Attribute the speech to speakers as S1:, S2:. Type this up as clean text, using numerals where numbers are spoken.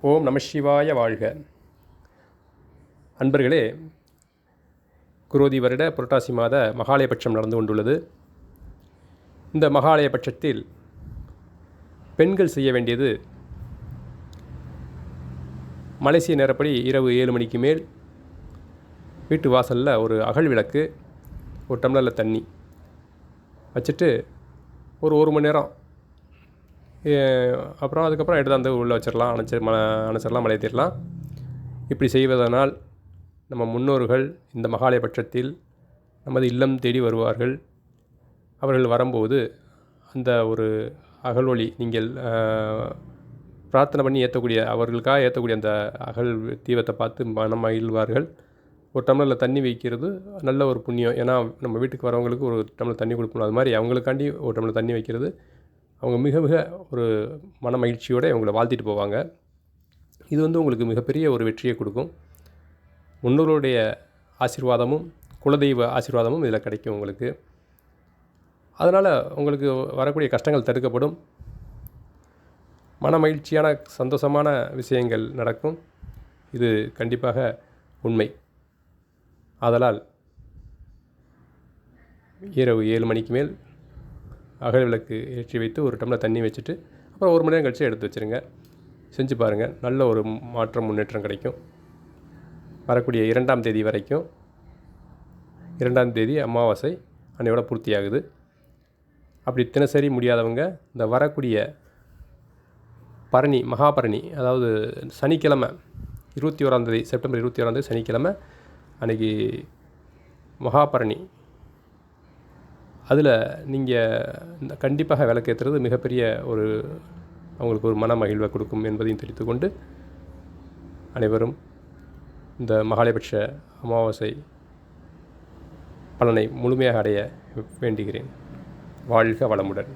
S1: ஓம் நம சிவாய வாழ்க. அன்பர்களே, குரோதி வருட புரட்டாசி மாத மகாலய பட்சம் நடந்து கொண்டுள்ளது. இந்த மகாலய பட்சத்தில் பெண்கள் செய்ய வேண்டியது, மலேசிய நேரப்படி இரவு 7 மணிக்கு மேல் வீட்டு வாசலில் ஒரு அகல் விளக்கு, ஒரு டம்ளரில் தண்ணி வச்சுட்டு ஒரு மணி நேரம், அப்புறம் அதுக்கப்புறம் எடுத்து அந்த உள்ளே வச்சிடலாம், அணைச்சிடலாம், மலையேற்றிடலாம். இப்படி செய்வதனால் நம்ம முன்னோர்கள் இந்த மகாலய பட்சத்தில் நமது இல்லம் தேடி வருவார்கள். அவர்கள் வரும்போது அந்த ஒரு அகல் ஒளி, நீங்கள் பிரார்த்தனை பண்ணி ஏற்றக்கூடிய, அவர்களுக்காக ஏற்றக்கூடிய அந்த அகல் தீபத்தை பார்த்து மனம் மகிழ்வார்கள். ஒரு டம்ளரில் தண்ணி வைக்கிறது நல்ல ஒரு புண்ணியம். ஏன்னா நம்ம வீட்டுக்கு வரவங்களுக்கு ஒரு டம்ளர் தண்ணி கொடுக்கணும். அது மாதிரி அவங்களுக்காண்டி ஒரு டம்ளர் தண்ணி வைக்கிறது, அவங்க மிக மிக ஒரு மன மகிழ்ச்சியோடு அவங்கள வாழ்த்திட்டு போவாங்க. இது உங்களுக்கு மிகப்பெரிய ஒரு வெற்றியை கொடுக்கும். முன்னோர்களுடைய ஆசீர்வாதமும் குலதெய்வ ஆசீர்வாதமும் இதில் கிடைக்கும் உங்களுக்கு. அதனால் உங்களுக்கு வரக்கூடிய கஷ்டங்கள் தடுக்கப்படும். மன மகிழ்ச்சியான சந்தோஷமான விஷயங்கள் நடக்கும். இது கண்டிப்பாக உண்மை. ஆதலால் இரவு 7 மணிக்கு மேல் அகல் விளக்கு ஏற்றி வைத்து ஒரு டம்ளர் தண்ணி வச்சுட்டு அப்புறம் 1 மணி நேரம் கழித்து எடுத்து வச்சுருங்க. செஞ்சு பாருங்கள், நல்ல ஒரு மாற்றம், முன்னேற்றம் கிடைக்கும். வரக்கூடிய 2ஆம் தேதி வரைக்கும், 2ஆம் தேதி அமாவாசை அன்னையோட பூர்த்தியாகுது. அப்படி தினசரி முடியாதவங்க இந்த வரக்கூடிய பரணி, மகாபரணி, அதாவது சனிக்கிழமை 21ஆம் தேதி, செப்டம்பர் 21ஆம் தேதி சனிக்கிழமை அன்றைக்கி மகாபரணி, அதில் நீங்கள் கண்டிப்பாக விளக்கேற்றுறது மிகப்பெரிய ஒரு அவங்களுக்கு ஒரு மன மகிழ்வை கொடுக்கும் என்பதையும் தெரிந்து கொண்டு, அனைவரும் இந்த மகாலயபட்ச அமாவாசை பலனை முழுமையாக அடைய வேண்டுகிறேன். வாழ்க வளமுடன்.